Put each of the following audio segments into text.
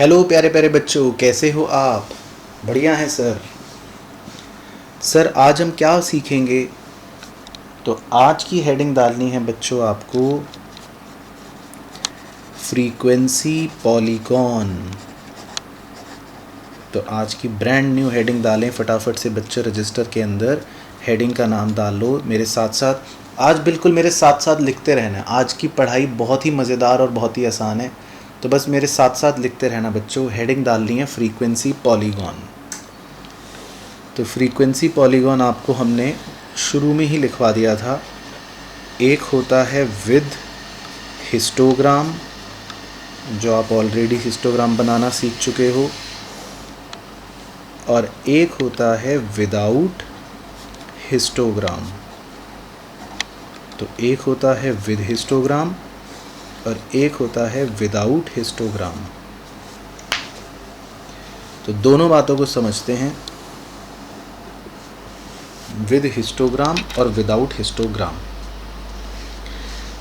Hello प्यारे प्यारे बच्चों, कैसे हो आप? बढ़िया हैं सर। सर आज हम क्या सीखेंगे? तो आज की हेडिंग डालनी है बच्चों आपको फ्रीक्वेंसी पॉलीगॉन। तो आज की ब्रांड न्यू हेडिंग डालें फटाफट से बच्चों। रजिस्टर के अंदर हेडिंग का नाम डाल लो मेरे साथ साथ। आज बिल्कुल मेरे साथ साथ लिखते रहना है। आज की पढ़ाई बहुत ही मज़ेदार और बहुत ही आसान है, तो बस मेरे साथ साथ लिखते रहना बच्चों। हेडिंग डालनी है फ्रीक्वेंसी पॉलीगॉन। तो फ्रीक्वेंसी पॉलीगॉन आपको हमने शुरू में ही लिखवा दिया था। एक होता है विद हिस्टोग्राम, जो आप ऑलरेडी हिस्टोग्राम बनाना सीख चुके हो, और एक होता है विदाउट हिस्टोग्राम। तो एक होता है विद हिस्टोग्राम और एक होता है विदाउट हिस्टोग्राम। तो दोनों बातों को समझते हैं, विद हिस्टोग्राम और विदाउट हिस्टोग्राम।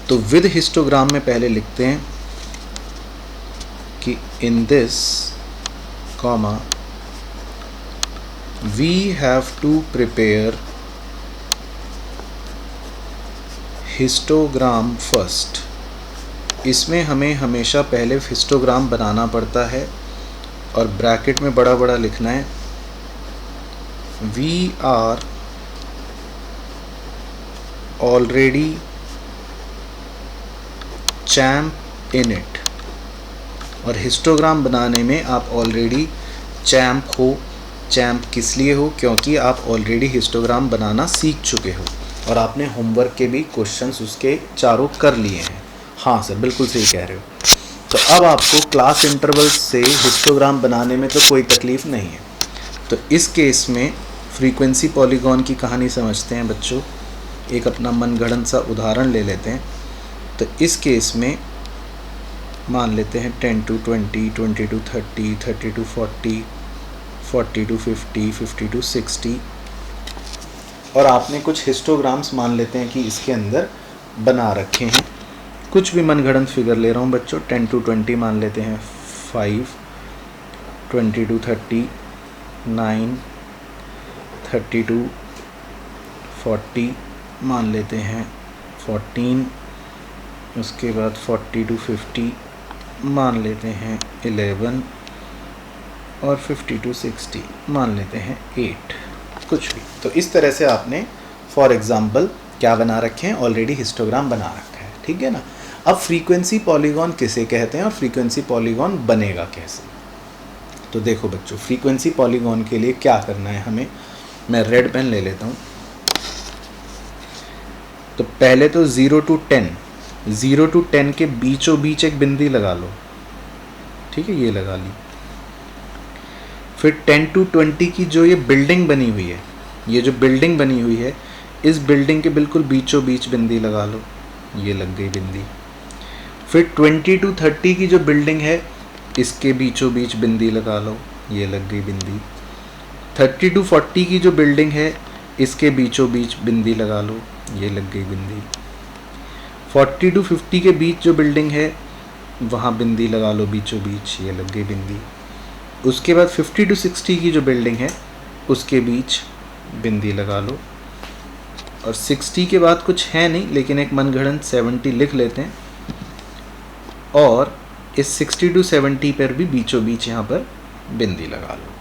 तो विद हिस्टोग्राम में पहले लिखते हैं कि in this comma we have to prepare histogram first. इसमें हमें हमेशा पहले हिस्टोग्राम बनाना पड़ता है और ब्रैकेट में बड़ा बड़ा लिखना है we are already champ in it. और हिस्टोग्राम बनाने में आप ऑलरेडी चैम्प हो। चैम्प किस लिए हो? क्योंकि आप ऑलरेडी हिस्टोग्राम बनाना सीख चुके हो और आपने होमवर्क के भी क्वेश्चंस उसके चारों कर लिए हैं। हाँ सर, बिल्कुल सही कह रहे हो। तो अब आपको क्लास इंटरवल्स से हिस्टोग्राम बनाने में तो कोई तकलीफ़ नहीं है। तो इस केस में फ्रीक्वेंसी पॉलीगॉन की कहानी समझते हैं बच्चों। एक अपना मनगढ़ंत सा उदाहरण ले लेते हैं। तो इस केस में मान लेते हैं 10 to 20, 20 to 30, 30 to 40, 40 to 50, 50 to 60, और आपने कुछ हिस्टोग्राम्स मान लेते हैं कि इसके अंदर बना रखे हैं। कुछ भी मनगढ़ंत फिगर ले रहा हूँ बच्चों। 10 to 20 मान लेते हैं 5, 20 to 30 9, 30 to 40 मान लेते हैं 14, उसके बाद 40 to 50 मान लेते हैं 11 और 50 to 60 मान लेते हैं 8। कुछ भी। तो इस तरह से आपने फॉर एग्जांपल क्या बना रखे हैं? ऑलरेडी हिस्टोग्राम बना रखा है, ठीक है ना। अब फ्रीक्वेंसी पॉलीगॉन किसे कहते हैं और फ्रीक्वेंसी पॉलीगॉन बनेगा कैसे? तो देखो बच्चों, फ्रीक्वेंसी पॉलीगॉन के लिए क्या करना है हमें। मैं रेड पेन ले लेता हूँ। तो पहले तो 0 to 10 के बीचों बीच एक बिंदी लगा लो, ठीक है, ये लगा ली। फिर 10 to 20 की जो ये बिल्डिंग बनी हुई है, ये जो बिल्डिंग बनी हुई है, इस बिल्डिंग के बिल्कुल बीचों बीच बिंदी लगा लो, ये लग गई बिंदी। फिर 20 to 30 की जो बिल्डिंग है, इसके बीचों बीच बिंदी लगा लो, ये लग गई बिंदी। 30 to 40 की जो बिल्डिंग है, इसके बीचों बीच बिंदी लगा लो, ये लग गई बिंदी। 40 to 50 के बीच जो बिल्डिंग है, वहाँ बिंदी लगा लो बीचों बीच, ये लग गई बिंदी। उसके बाद 50 to 60 की जो बिल्डिंग है, उसके बीच बिंदी लगा लो। और 60 के बाद कुछ है नहीं, लेकिन एक मनगढ़ंत 70 लिख लेते हैं, और इस 60 to 70 पर भी बीचों बीच यहाँ पर बिंदी लगा लो,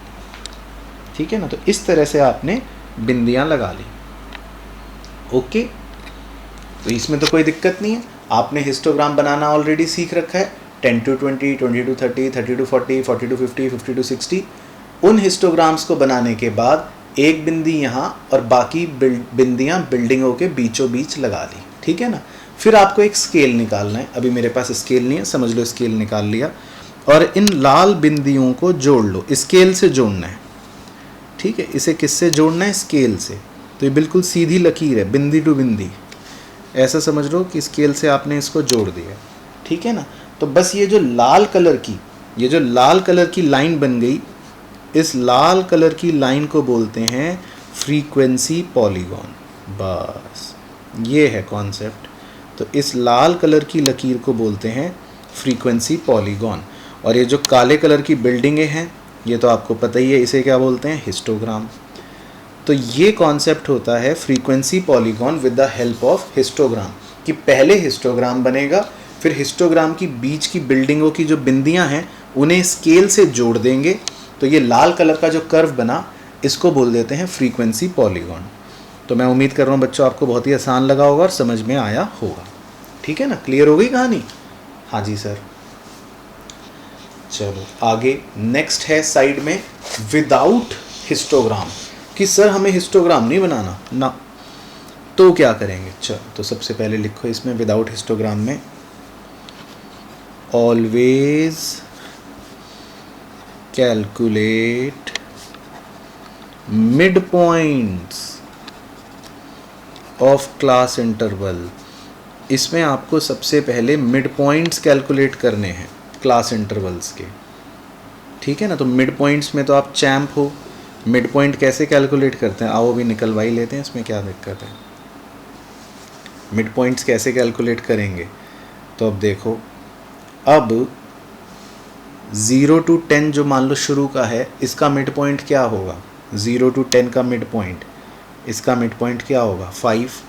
ठीक है ना। तो इस तरह से आपने बिंदियाँ लगा ली। ओके, तो इसमें तो कोई दिक्कत नहीं है। आपने हिस्टोग्राम बनाना ऑलरेडी सीख रखा है। 10 to 20, 20 to 30, 30 to 40, 40 to 50, 50 to 60। उन हिस्टोग्राम्स को बनाने के बाद एक बिंदी यहाँ और बाकी बिंदियाँ बिल्डिंगों के बीचों बीच लगा ली, ठीक है ना। फिर आपको एक स्केल निकालना है। अभी मेरे पास स्केल नहीं है, समझ लो स्केल निकाल लिया। और इन लाल बिंदियों को जोड़ लो, स्केल से जोड़ना है, ठीक है। इसे किससे जोड़ना है? स्केल से। तो ये बिल्कुल सीधी लकीर है, बिंदी टू बिंदी, ऐसा समझ लो कि स्केल से आपने इसको जोड़ दिया, ठीक है ना। तो बस ये जो लाल कलर की लाइन बन गई, इस लाल कलर की लाइन को बोलते हैं फ्रीक्वेंसी पॉलीगॉन। बस ये है कॉन्सेप्ट। तो इस लाल कलर की लकीर को बोलते हैं फ्रीक्वेंसी पॉलीगॉन। और ये जो काले कलर की बिल्डिंगें हैं ये तो आपको पता ही है, इसे क्या बोलते हैं, हिस्टोग्राम। तो ये कॉन्सेप्ट होता है frequency polygon with the help of histogram, कि पहले हिस्टोग्राम बनेगा, फिर हिस्टोग्राम की बीच की बिल्डिंगों की जो बिंदियां हैं उन्हें स्केल से जोड़ देंगे, तो ये लाल कलर का जो कर्व बना इसको बोल देते हैं फ्रीक्वेंसी पॉलीगॉन। तो मैं उम्मीद कर रहा हूँ बच्चों आपको बहुत ही आसान लगा होगा और समझ में आया होगा। ठीक है ना, क्लियर हो गई कहानी? हाँ जी सर। चलो आगे नेक्स्ट है साइड में विदाउट हिस्टोग्राम, कि सर हमें हिस्टोग्राम नहीं बनाना ना, तो क्या करेंगे? चलो तो सबसे पहले लिखो इसमें विदाउट हिस्टोग्राम में always calculate mid points of class interval. इसमें आपको सबसे पहले मिड पॉइंट्स कैलकुलेट करने हैं क्लास इंटरवल्स के। ठीक है ना, तो मिड पॉइंट्स में तो आप चैम्प हो, मिड पॉइंट कैसे कैलकुलेट करते हैं? आओ भी निकलवा ही लेते हैं, इसमें क्या दिक्कत है। मिड पॉइंट्स कैसे कैलकुलेट करेंगे? तो अब देखो, अब 0 to 10 जो मान लो शुरू का है, इसका मिड पॉइंट क्या होगा? 0 to 10 का मिड पॉइंट, इसका मिड पॉइंट क्या होगा? 5।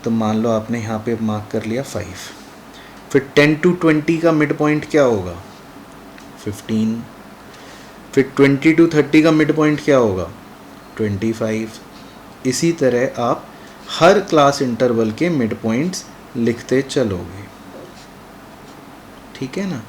तो मान लो आपने यहाँ पे मार्क कर लिया 5। फिर 10 to 20 का मिड पॉइंट क्या होगा? 15। फिर 20 to 30 का मिड पॉइंट क्या होगा? 25। इसी तरह आप हर क्लास इंटरवल के मिड पॉइंट्स लिखते चलोगे। ठीक है ना,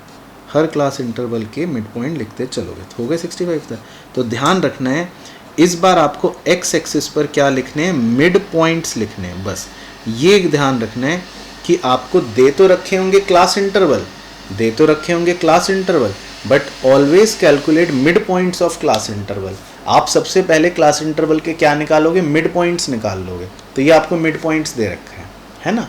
हर क्लास इंटरवल के मिड पॉइंट लिखते चलोगे, तो हो गए 65 तक। तो ध्यान रखना है इस बार आपको एक्स एक्सिस पर क्या लिखने हैं? मिड पॉइंट्स लिखने हैं। बस ये ध्यान रखना है कि आपको दे तो रखे होंगे class interval, but always calculate mid points of class interval. आप सबसे पहले क्लास इंटरवल के क्या निकालोगे? मिड पॉइंट्स निकाल लोगे। तो ये आपको मिड पॉइंट्स दे रखा है ना।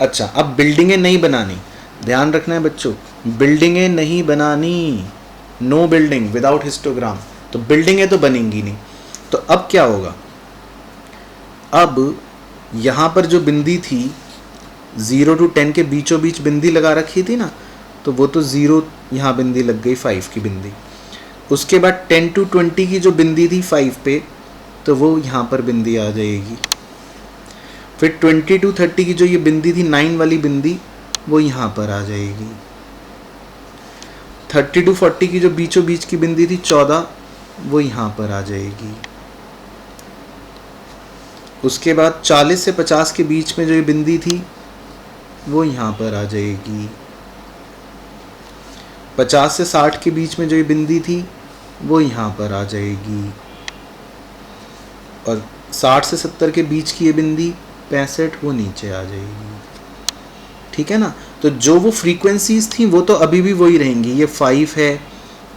अच्छा, अब बिल्डिंगें नहीं बनानी, ध्यान रखना है बच्चों, बिल्डिंगें नहीं बनानी, नो बिल्डिंग विदाउट हिस्टोग्राम। तो बिल्डिंगें तो बनेंगी नहीं, तो अब क्या होगा? अब यहाँ पर जो बिंदी थी 0 to 10 के बीचों बीच बिंदी लगा रखी थी ना, तो वो तो 0 यहाँ बिंदी लग गई, 5 की बिंदी। उसके बाद 10 to 20 की जो बिंदी थी 5 पे, तो वो यहाँ पर बिंदी आ जाएगी। फिर 20 to 30 की जो ये बिंदी थी 9 वाली बिंदी, वो यहाँ पर आ जाएगी। 30 to 40 की जो बीचों बीच की बिंदी थी 14, वो यहाँ पर आ जाएगी। उसके बाद 40 से 50 के बीच में जो ये बिंदी थी वो यहाँ पर आ जाएगी। 50 से 60 के बीच में जो ये बिंदी थी वो यहाँ पर आ जाएगी। और 60 से 70 के बीच की ये बिंदी 65, वो नीचे आ जाएगी। ठीक है ना, तो जो वो फ्रीक्वेंसीज थी वो तो अभी भी वही रहेंगी। ये 5 है,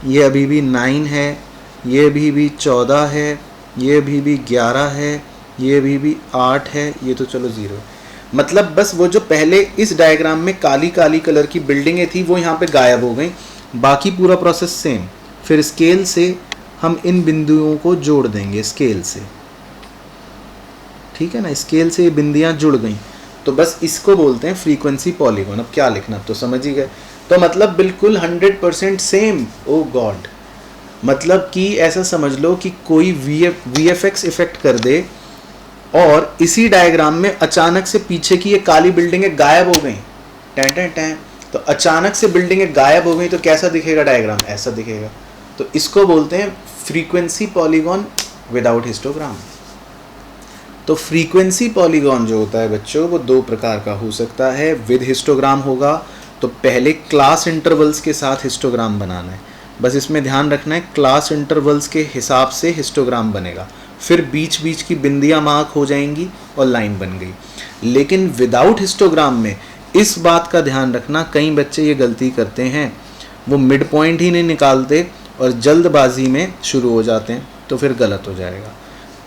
ये अभी भी 9 है, ये अभी भी 14 है, ये अभी भी 11 है, ये अभी भी 8 है, ये तो चलो 0 है। मतलब बस वो जो पहले इस डायग्राम में काली काली कलर की बिल्डिंगें थी वो यहाँ पे गायब हो गई, बाकी पूरा प्रोसेस सेम। फिर स्केल से हम इन बिंदुओं को जोड़ देंगे, स्केल से। ठीक है ना, स्केल से ये बिंदियाँ जुड़ गई, तो बस इसको बोलते हैं फ्रीक्वेंसी पॉलीगॉन। अब क्या लिखना, तो समझ ही गए। तो मतलब बिल्कुल 100% सेम। ओ गॉड, मतलब कि ऐसा समझ लो कि कोई VFX इफेक्ट कर दे और इसी डायग्राम में अचानक से पीछे की ये काली बिल्डिंगें गायब हो गई, टैं टैं टैं, तो अचानक से बिल्डिंगें गायब हो गई, तो कैसा दिखेगा डायग्राम? ऐसा दिखेगा। तो इसको बोलते हैं फ्रीक्वेंसी पॉलीगॉन विदाउट हिस्टोग्राम। तो फ्रीक्वेंसी पॉलीगॉन जो होता है बच्चों, वो 2 प्रकार का हो सकता है। विद हिस्टोग्राम होगा तो पहले क्लास इंटरवल्स के साथ हिस्टोग्राम बनाना है, बस इसमें ध्यान रखना है क्लास इंटरवल्स के हिसाब से हिस्टोग्राम बनेगा। फिर बीच बीच की बिंदियां मार्क हो जाएंगी और लाइन बन गई। लेकिन विदाउट हिस्टोग्राम में इस बात का ध्यान रखना, कई बच्चे ये गलती करते हैं, वो मिड पॉइंट ही नहीं निकालते और जल्दबाजी में शुरू हो जाते हैं, तो फिर गलत हो जाएगा।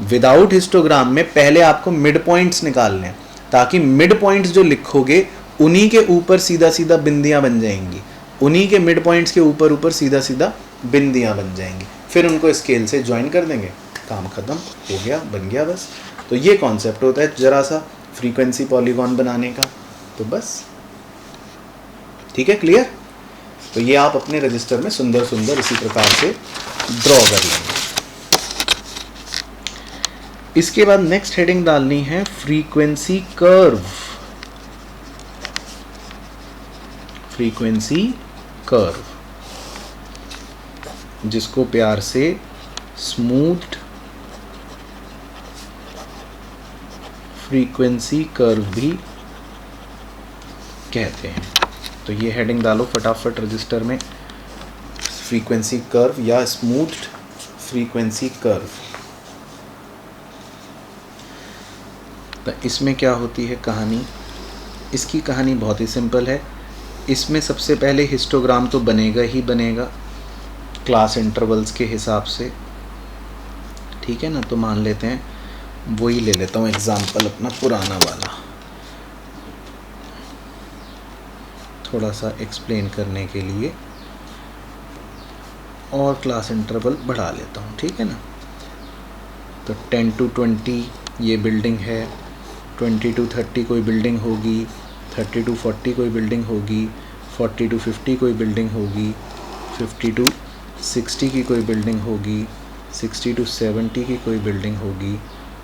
विदाउट हिस्टोग्राम में पहले आपको मिड पॉइंट्स निकालने हैं, ताकि मिड पॉइंट्स जो लिखोगे उन्हीं के ऊपर सीधा सीधा बिंदियां बन जाएंगी, उन्हीं के मिड पॉइंट्स के ऊपर ऊपर सीधा सीधा बिंदियां बन जाएंगी। फिर उनको स्केल से ज्वाइन कर देंगे, काम खत्म हो गया, बन गया बस। तो ये कॉन्सेप्ट होता है जरा सा फ्रीक्वेंसी पॉलीगॉन बनाने का। तो बस ठीक है, क्लियर? तो ये आप अपने रजिस्टर में सुंदर सुंदर इसी प्रकार से ड्रॉ कर लेंगे। इसके बाद नेक्स्ट हेडिंग डालनी है फ्रीक्वेंसी कर्व। फ्रीक्वेंसी कर्व, जिसको प्यार से स्मूथ्ड फ्रीक्वेंसी कर्व भी कहते हैं। तो ये हेडिंग डालो फटाफट रजिस्टर में, फ्रीक्वेंसी कर्व या स्मूथ्ड फ्रीक्वेंसी कर्व। तो इसमें क्या होती है कहानी? इसकी कहानी बहुत ही सिंपल है। इसमें सबसे पहले हिस्टोग्राम तो बनेगा ही बनेगा क्लास इंटरवल्स के हिसाब से, ठीक है ना। तो मान लेते हैं, वही ले लेता हूँ एग्जाम्पल अपना पुराना वाला, थोड़ा सा एक्सप्लेन करने के लिए, और क्लास इंटरवल बढ़ा लेता हूँ, ठीक है ना। तो 10 to 20 ये बिल्डिंग है, 20 to 30 कोई बिल्डिंग होगी, 30 to 40 कोई बिल्डिंग होगी, 40 to 50 कोई बिल्डिंग होगी, 50 to 60 की कोई बिल्डिंग होगी, 60 to 70 की कोई बिल्डिंग होगी,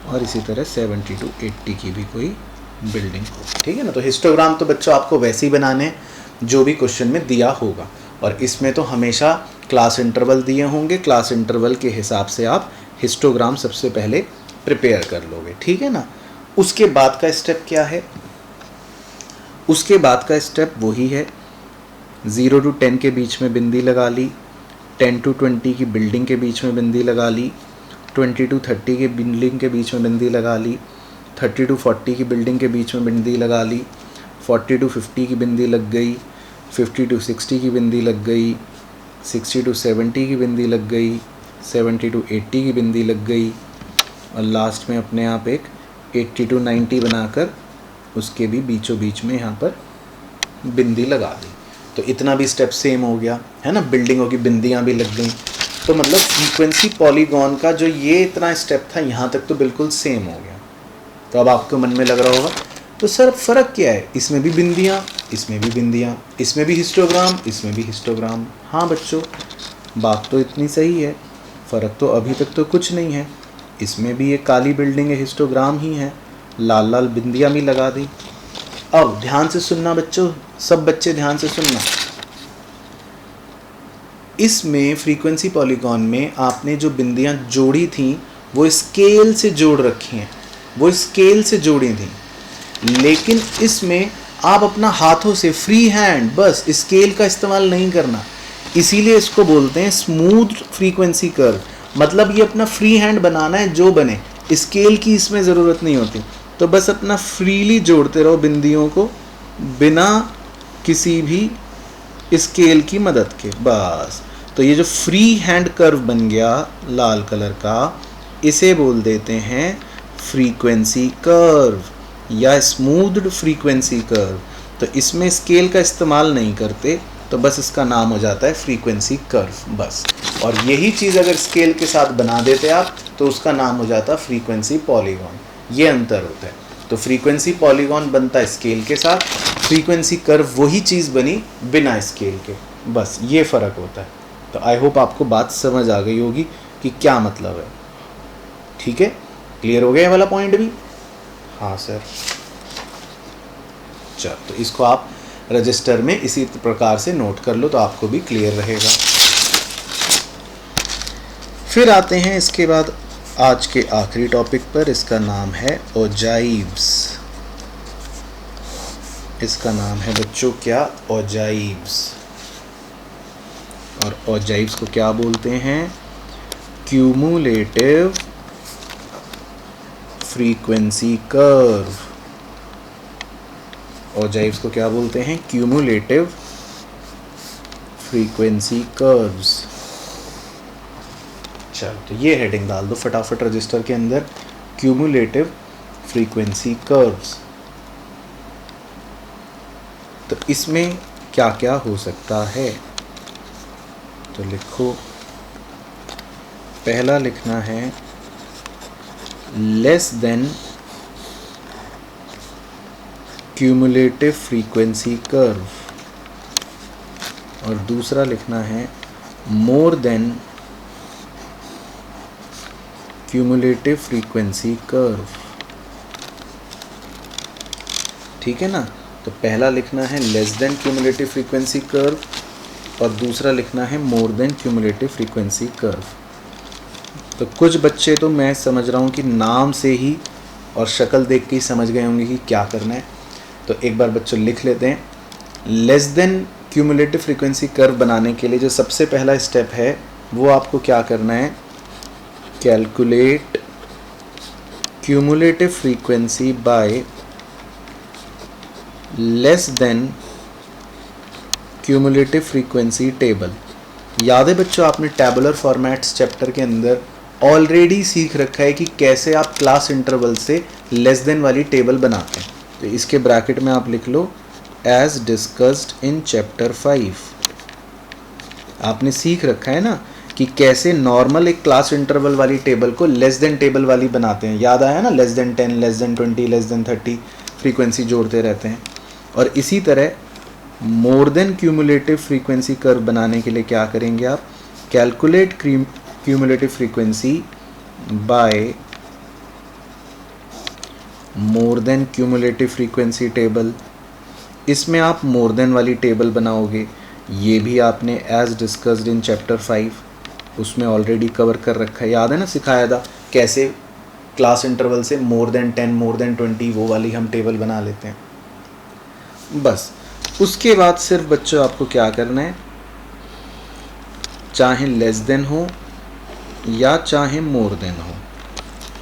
और इसी तरह 70 to 80 की भी कोई बिल्डिंग होगी, ठीक है ना। तो हिस्टोग्राम तो बच्चों आपको वैसे ही बनाने जो भी क्वेश्चन में दिया होगा, और इसमें तो हमेशा क्लास इंटरवल दिए होंगे, क्लास इंटरवल के हिसाब से आप हिस्टोग्राम सबसे पहले प्रिपेयर कर लोगे, ठीक है ना। उसके बाद का स्टेप क्या है? उसके बाद का स्टेप वही है, 0 to 10 के बीच में बिंदी लगा ली, 10 to 20 की बिल्डिंग के बीच में बिंदी लगा ली, 20 to 30 की बिल्डिंग के बीच में बिंदी लगा ली, 30 to 40 की बिल्डिंग के बीच में बिंदी लगा ली, 40 to 50 की बिंदी लग गई, 50 to 60 की बिंदी लग गई, 60 to 70 की बिंदी लग गई, 70 to 80 की बिंदी लग गई, और लास्ट में अपने आप एक 80 to 90 बनाकर उसके भी बीचों बीच में यहाँ पर बिंदी लगा दी। तो इतना भी स्टेप सेम हो गया है ना, बिल्डिंगों की बिंदियाँ भी लग गई। तो मतलब फ्रीक्वेंसी पॉलीगॉन का जो ये इतना स्टेप था यहाँ तक तो बिल्कुल सेम हो गया। तो अब आपको मन में लग रहा होगा तो सर फ़र्क क्या है, इसमें भी बिंदियाँ, इसमें भी बिंदियाँ, इसमें भी हिस्टोग्राम, इसमें भी हिस्टोग्राम। हाँ बच्चों, बात तो इतनी सही है, फ़र्क तो अभी तक तो कुछ नहीं है। इसमें भी ये काली बिल्डिंग है, हिस्टोग्राम ही है, लाल लाल बिंदियाँ भी लगा दी। अब ध्यान से सुनना बच्चों, सब बच्चे ध्यान से सुनना। इसमें फ्रीक्वेंसी पॉलीगॉन में आपने जो बिंदियाँ जोड़ी थी वो स्केल से जोड़ रखी हैं, वो स्केल से जोड़ी थी। लेकिन इसमें आप अपना हाथों से फ्री हैंड बस स्केल का इस्तेमाल नहीं करना, इसीलिए इसको बोलते हैं स्मूथ फ्रीक्वेंसी कर्व। मतलब ये अपना फ्री हैंड बनाना है, जो बने, स्केल की इसमें ज़रूरत नहीं होती। तो बस अपना फ्रीली जोड़ते रहो बिंदियों को बिना किसी भी स्केल की मदद के, बस। तो ये जो फ्री हैंड कर्व बन गया लाल कलर का, इसे बोल देते हैं फ्रीक्वेंसी कर्व या स्मूथ्ड फ्रीक्वेंसी कर्व। तो इसमें स्केल का इस्तेमाल नहीं करते, तो बस इसका नाम हो जाता है फ्रीक्वेंसी कर्व, बस। और यही चीज़ अगर स्केल के साथ बना देते आप तो उसका नाम हो जाता फ्रीक्वेंसी पॉलीगॉन। ये अंतर होता है। तो फ्रीक्वेंसी पॉलीगॉन बनता है स्केल के साथ, फ्रीक्वेंसी कर्व वही चीज़ बनी बिना स्केल के, बस ये फ़र्क होता है। तो आई होप आपको बात समझ आ गई होगी कि क्या मतलब है, ठीक है। क्लियर हो गया ये वाला पॉइंट भी? हाँ सर। चल, तो इसको आप रजिस्टर में इसी प्रकार से नोट कर लो तो आपको भी क्लियर रहेगा। फिर आते हैं इसके बाद आज के आखिरी टॉपिक पर। इसका नाम है ओजाइव्स। इसका नाम है बच्चों क्या? ओजाइव्स। और ओजाइव्स को क्या बोलते हैं? Cumulative frequency curve. ओजाइव्स को क्या बोलते हैं? Cumulative frequency curves. चलो, तो ये हेडिंग डाल दो फटाफट रजिस्टर के अंदर, क्यूमुलेटिव फ्रीक्वेंसी कर्व्स। तो इसमें क्या क्या हो सकता है? तो लिखो, पहला लिखना है less than cumulative frequency curve, और दूसरा लिखना है मोर देन क्यूमुलेटिव फ्रीक्वेंसी कर्व। ठीक है ना। तो पहला लिखना है less than cumulative frequency curve और दूसरा लिखना है मोर देन क्यूमुलेटिव फ्रीक्वेंसी कर्व। तो कुछ बच्चे तो मैं समझ रहा हूँ कि नाम से ही और शक्ल देख के ही समझ गए होंगे कि क्या करना है। तो एक बार बच्चों लिख लेते हैं। Less than cumulative frequency curve बनाने के लिए जो सबसे पहला स्टेप है वो आपको क्या करना है, calculate cumulative frequency by less than cumulative frequency table. याद है बच्चों, आपने टैबुलर फॉर्मेट्स चैप्टर के अंदर ऑलरेडी सीख रखा है कि कैसे आप क्लास इंटरवल से लेस देन वाली टेबल बनाते हैं। तो इसके ब्रैकेट में आप लिख लो एज डिस्कस्ड इन चैप्टर 5। आपने सीख रखा है ना कि कैसे नॉर्मल एक क्लास इंटरवल वाली टेबल को लेस देन टेबल वाली बनाते हैं। याद आया ना, less than 10, less than 20, less than 30 frequency जोड़ते रहते हैं। और इसी तरह more than cumulative frequency curve बनाने के लिए क्या करेंगे आप, calculate cumulative frequency by more than cumulative frequency table. इसमें आप मोर देन वाली टेबल बनाओगे, ये भी आपने एज डिस्कस्ड इन चैप्टर 5 उसमें ऑलरेडी कवर कर रखा है। याद है ना, सिखाया था कैसे क्लास इंटरवल से मोर देन 10, मोर देन 20 वो वाली हम टेबल बना लेते हैं। बस उसके बाद सिर्फ बच्चों आपको क्या करना है, चाहे लेस देन हो या चाहे मोर देन हो,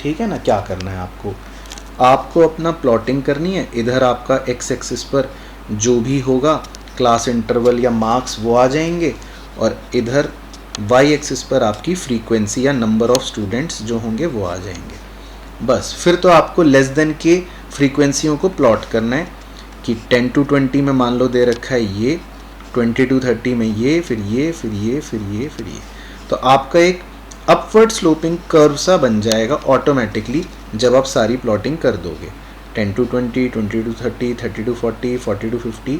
ठीक है ना। क्या करना है आपको अपना प्लॉटिंग करनी है। इधर आपका एक्स एक्सिस पर जो भी होगा क्लास इंटरवल या मार्क्स वो आ जाएंगे और इधर वाई एक्सिस पर आपकी फ्रीक्वेंसी या नंबर ऑफ स्टूडेंट्स जो होंगे वो आ जाएंगे। बस फिर तो आपको लेस देन के फ्रीक्वेंसियों को प्लॉट करना है कि 10 to 20 में मान लो दे रखा है ये, 20 to 30 में ये, फिर ये, फिर ये, फिर ये, फिर ये। तो आपका एक अपवर्ड स्लोपिंग कर्व सा बन जाएगा ऑटोमेटिकली जब आप सारी प्लॉटिंग कर दोगे। 10 to 20, 20 to 30, 30 to 40, 40 to 50,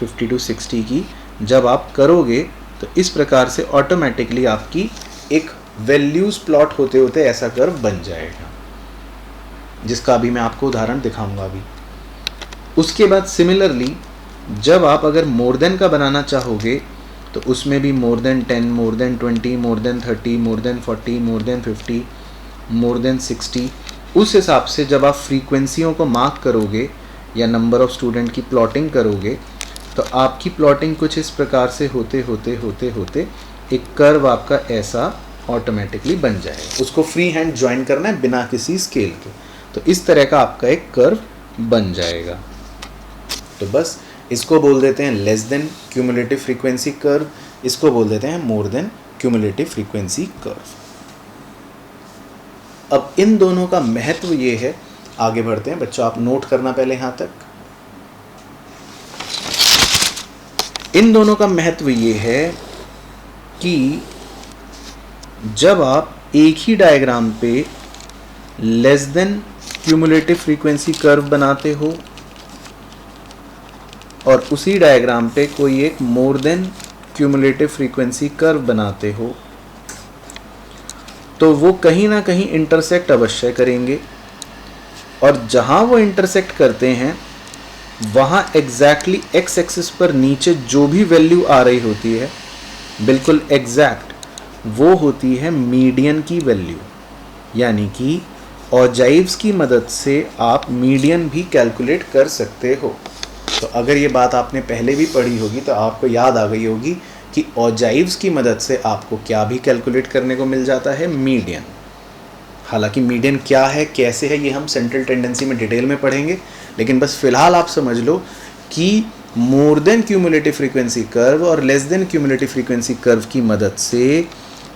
50 to 60 की जब आप करोगे तो इस प्रकार से ऑटोमेटिकली आपकी एक वैल्यूज प्लॉट होते होते ऐसा कर्व बन जाएगा, जिसका अभी मैं आपको उदाहरण दिखाऊंगा अभी। उसके बाद सिमिलरली जब आप अगर मोर देन का बनाना चाहोगे तो उसमें भी more than 10, more than 20, more than 30, more than 40, more than 50, more than 60, उस हिसाब से जब आप फ्रीक्वेंसियों को मार्क करोगे या नंबर ऑफ स्टूडेंट की प्लॉटिंग करोगे तो आपकी प्लॉटिंग कुछ इस प्रकार से होते होते होते होते एक कर्व आपका ऐसा ऑटोमेटिकली बन जाएगा। उसको फ्री हैंड ज्वाइन करना है बिना किसी स्केल के। तो इस तरह का आपका एक कर्व बन जाएगा। तो बस इसको बोल देते हैं less than cumulative frequency curve, इसको बोल देते हैं मोर देन क्यूमुलेटिव फ्रीक्वेंसी कर्व। अब इन दोनों का महत्व ये है, आगे बढ़ते हैं बच्चों, आप नोट करना पहले यहाँ तक। इन दोनों का महत्व ये है कि जब आप एक ही डायग्राम पे less than cumulative frequency curve बनाते हो और उसी डायग्राम पे कोई एक मोर देन क्यूमुलेटिव फ्रीक्वेंसी कर्व बनाते हो तो वो कहीं ना कहीं इंटरसेक्ट अवश्य करेंगे और जहां वो इंटरसेक्ट करते हैं वहां एग्जैक्टली एक्स एक्सिस पर नीचे जो भी वैल्यू आ रही होती है बिल्कुल एग्जैक्ट वो होती है मीडियन की वैल्यू। यानी कि ऑजाइव्स की मदद से आप मीडियन भी कैलकुलेट कर सकते हो। तो अगर ये बात आपने पहले भी पढ़ी होगी तो आपको याद आ गई होगी कि ऑजाइव्स की मदद से आपको क्या भी कैलकुलेट करने को मिल जाता है, मीडियन। हालांकि मीडियन क्या है, कैसे है, ये हम सेंट्रल टेंडेंसी में डिटेल में पढ़ेंगे, लेकिन बस फिलहाल आप समझ लो कि more than cumulative frequency curve और less than cumulative frequency curve की मदद से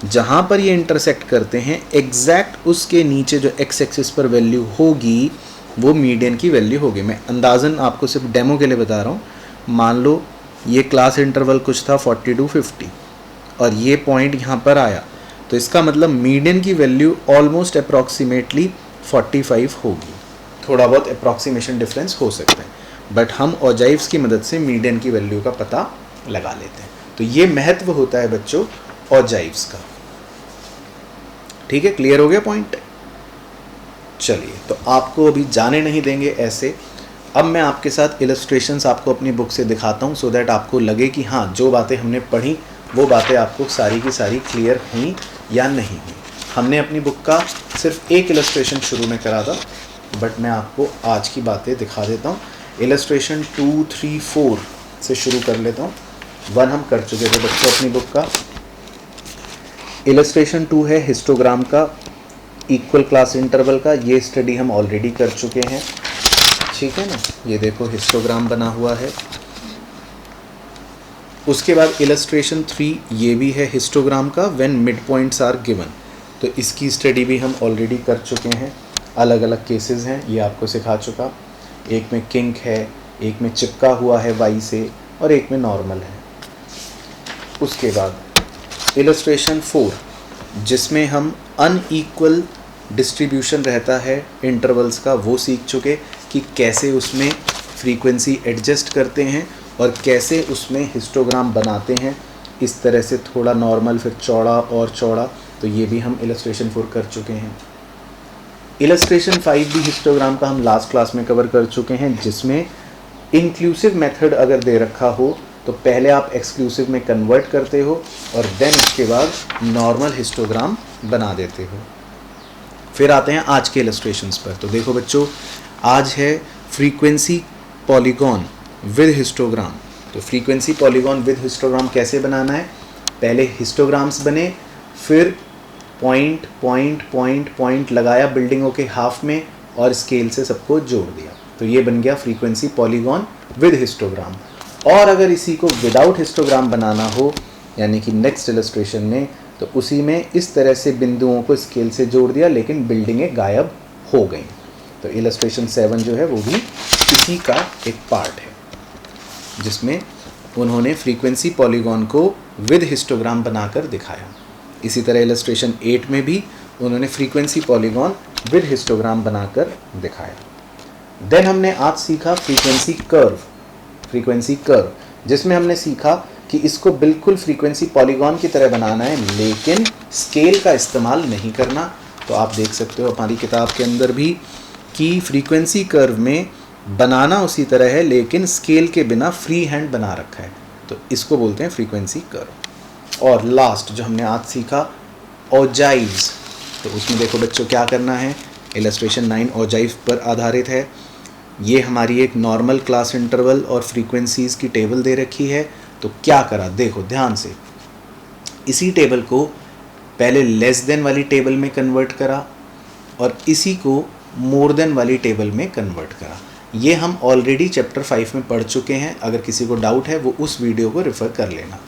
जहाँ पर ये इंटरसेक्ट करते हैं एग्जैक्ट उसके नीचे जो एक्स एक्सिस पर वैल्यू होगी वो मीडियन की वैल्यू होगी। मैं अंदाज़न आपको सिर्फ डेमो के लिए बता रहा हूँ। मान लो ये क्लास इंटरवल कुछ था 40 to 50 और ये पॉइंट यहाँ पर आया तो इसका मतलब मीडियन की वैल्यू ऑलमोस्ट अप्रॉक्सीमेटली 45 होगी। थोड़ा बहुत अप्रॉक्सीमेशन डिफरेंस हो सकता है बट हम ऑजाइव्स की मदद से मीडियन की वैल्यू का पता लगा लेते हैं। तो ये महत्व होता है बच्चों ऑजाइव्स का। ठीक है, क्लियर हो गया पॉइंट? चलिए, तो आपको अभी जाने नहीं देंगे ऐसे। अब मैं आपके साथ इलस्ट्रेशंस आपको अपनी बुक से दिखाता हूँ, सो दैट आपको लगे कि हाँ, जो बातें हमने पढ़ी वो बातें आपको सारी की सारी क्लियर हुई या नहीं हुई। हमने अपनी बुक का सिर्फ एक इलस्ट्रेशन शुरू में करा था, बट मैं आपको आज की बातें दिखा देता हूँ। इलस्ट्रेशन 2, 3, 4 से शुरू कर लेता हूँ। 1 हम कर चुके थे बच्चों अपनी बुक का। इलस्ट्रेशन 2 है हिस्टोग्राम का, इक्वल क्लास इंटरवल का। ये स्टडी हम ऑलरेडी कर चुके हैं, ठीक है ना। ये देखो हिस्टोग्राम बना हुआ है। उसके बाद इलस्ट्रेशन 3 ये भी है हिस्टोग्राम का, when mid points are given. तो इसकी स्टडी भी हम ऑलरेडी कर चुके हैं। अलग अलग केसेस हैं, ये आपको सिखा चुका। एक में किंक है, एक में चिपका हुआ है वाई से, और एक में नॉर्मल है। उसके बाद इलस्ट्रेशन 4 जिसमें हम अनइक्वल डिस्ट्रीब्यूशन रहता है इंटरवल्स का, वो सीख चुके कि कैसे उसमें फ्रीक्वेंसी एडजस्ट करते हैं और कैसे उसमें हिस्टोग्राम बनाते हैं। इस तरह से थोड़ा नॉर्मल, फिर चौड़ा और चौड़ा। तो ये भी हम इलस्ट्रेशन 4 कर चुके हैं। इलस्ट्रेशन 5 भी हिस्टोग्राम का हम लास्ट क्लास में कवर कर चुके हैं, जिसमें इंक्लूसिव मेथड अगर दे रखा हो तो पहले आप एक्सक्लूसिव में कन्वर्ट करते हो और देन उसके बाद नॉर्मल हिस्टोग्राम बना देते हो। फिर आते हैं आज के इलस्ट्रेशंस पर। तो देखो बच्चों, आज है फ्रीक्वेंसी पॉलीगॉन विद हिस्टोग्राम। तो फ्रीक्वेंसी पॉलीगॉन विद हिस्टोग्राम कैसे बनाना है? पहले हिस्टोग्राम्स बने, फिर पॉइंट पॉइंट पॉइंट पॉइंट लगाया बिल्डिंगों के हाफ में और स्केल से सबको जोड़ दिया। तो ये बन गया फ्रीक्वेंसी पॉलीगॉन विद हिस्टोग्राम। और अगर इसी को विदाउट हिस्टोग्राम बनाना हो, यानी कि नेक्स्ट इलस्ट्रेशन में, तो उसी में इस तरह से बिंदुओं को स्केल से जोड़ दिया, लेकिन बिल्डिंगें गायब हो गई। तो इलस्ट्रेशन 7 जो है वो भी इसी का एक पार्ट है, जिसमें उन्होंने फ्रीक्वेंसी पॉलीगॉन को विद हिस्टोग्राम बनाकर दिखाया। इसी तरह इलस्ट्रेशन 8 में भी उन्होंने फ्रीक्वेंसी पॉलीगॉन विद हिस्टोग्राम बनाकर दिखाया। देन हमने आज सीखा फ्रीक्वेंसी कर्व। फ्रीक्वेंसी कर्व जिसमें हमने सीखा कि इसको बिल्कुल फ्रीक्वेंसी पॉलीगॉन की तरह बनाना है, लेकिन स्केल का इस्तेमाल नहीं करना। तो आप देख सकते हो हमारी किताब के अंदर भी कि फ्रीक्वेंसी कर्व में बनाना उसी तरह है, लेकिन स्केल के बिना फ्री हैंड बना रखा है। तो इसको बोलते हैं फ्रीक्वेंसी कर्व। और लास्ट जो हमने आज सीखा ऑजाइव्स। तो उसमें देखो बच्चों क्या करना है। इलस्ट्रेशन 9 ऑजाइव पर आधारित है। ये हमारी एक नॉर्मल क्लास इंटरवल और फ्रीक्वेंसीज़ की टेबल दे रखी है। तो क्या करा, देखो ध्यान से। इसी टेबल को पहले लेस देन वाली टेबल में कन्वर्ट करा और इसी को मोर देन वाली टेबल में कन्वर्ट करा। ये हम ऑलरेडी चैप्टर 5 में पढ़ चुके हैं। अगर किसी को डाउट है वो उस वीडियो को रेफ़र कर लेना।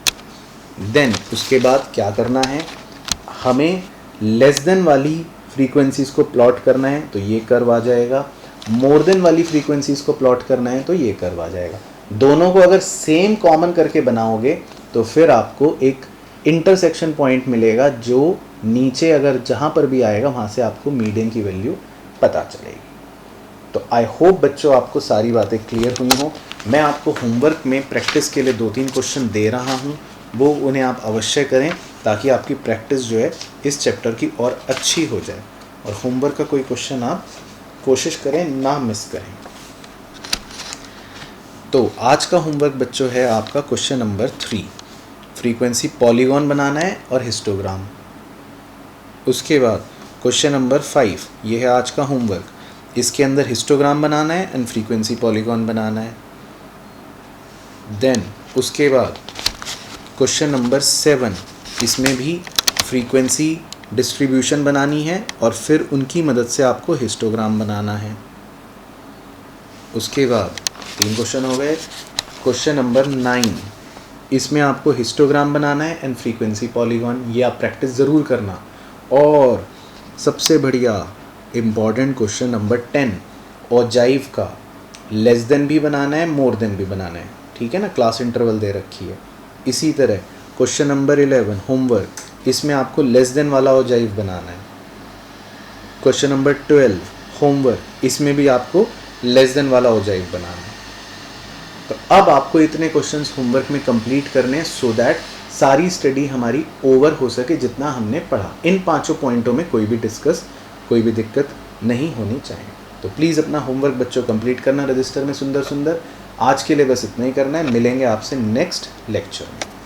देन उसके बाद क्या करना है, हमें लेस देन वाली फ्रीक्वेंसीज़ को प्लॉट करना है, तो ये कर्व आ जाएगा। मोर देन वाली फ्रीक्वेंसीज़ को प्लॉट करना है, तो ये कर्व आ जाएगा। दोनों को अगर सेम कॉमन करके बनाओगे तो फिर आपको एक इंटरसेक्शन पॉइंट मिलेगा, जो नीचे अगर जहाँ पर भी आएगा वहाँ से आपको मीडियन की वैल्यू पता चलेगी। तो आई होप बच्चों आपको सारी बातें क्लियर हुई हों। मैं आपको होमवर्क में प्रैक्टिस के लिए 2-3 क्वेश्चन दे रहा हूँ, वो उन्हें आप अवश्य करें ताकि आपकी प्रैक्टिस जो है इस चैप्टर की और अच्छी हो जाए। और होमवर्क का कोई क्वेश्चन आप कोशिश करें ना मिस करें। तो आज का होमवर्क बच्चों है आपका क्वेश्चन नंबर 3, फ्रीक्वेंसी पॉलीगॉन बनाना है और हिस्टोग्राम। उसके बाद क्वेश्चन नंबर 5 ये है आज का होमवर्क। इसके अंदर हिस्टोग्राम बनाना है एंड फ्रीक्वेंसी पॉलीगॉन बनाना है। देन उसके बाद क्वेश्चन नंबर 7, इसमें भी फ्रीक्वेंसी डिस्ट्रीब्यूशन बनानी है और फिर उनकी मदद से आपको हिस्टोग्राम बनाना है। उसके बाद 3 क्वेश्चन हो गए। क्वेश्चन नंबर 9, इसमें आपको हिस्टोग्राम बनाना है एंड फ्रीक्वेंसी पॉलीगॉन। ये आप प्रैक्टिस ज़रूर करना। और सबसे बढ़िया इम्पॉर्टेंट क्वेश्चन नंबर 10, ऑजाइव का लेस देन भी बनाना है, मोर देन भी बनाना है, ठीक है ना। क्लास इंटरवल दे रखी है। इसी तरह क्वेश्चन नंबर 11 होमवर्क, इसमें आपको लेस देन वाला ऑजाइव बनाना है। क्वेश्चन नंबर 12 होमवर्क, इसमें भी आपको लेस देन वाला ऑजाइव बनाना है। तो अब आपको इतने क्वेश्चंस होमवर्क में कंप्लीट करने हैं सो दैट सारी स्टडी हमारी ओवर हो सके जितना हमने पढ़ा। इन 5 पॉइंटों में कोई भी दिक्कत नहीं होनी चाहिए। तो प्लीज़ अपना होमवर्क बच्चों कंप्लीट करना रजिस्टर में सुंदर सुंदर। आज के लिए बस इतना ही करना है, मिलेंगे आपसे नेक्स्ट लेक्चर में।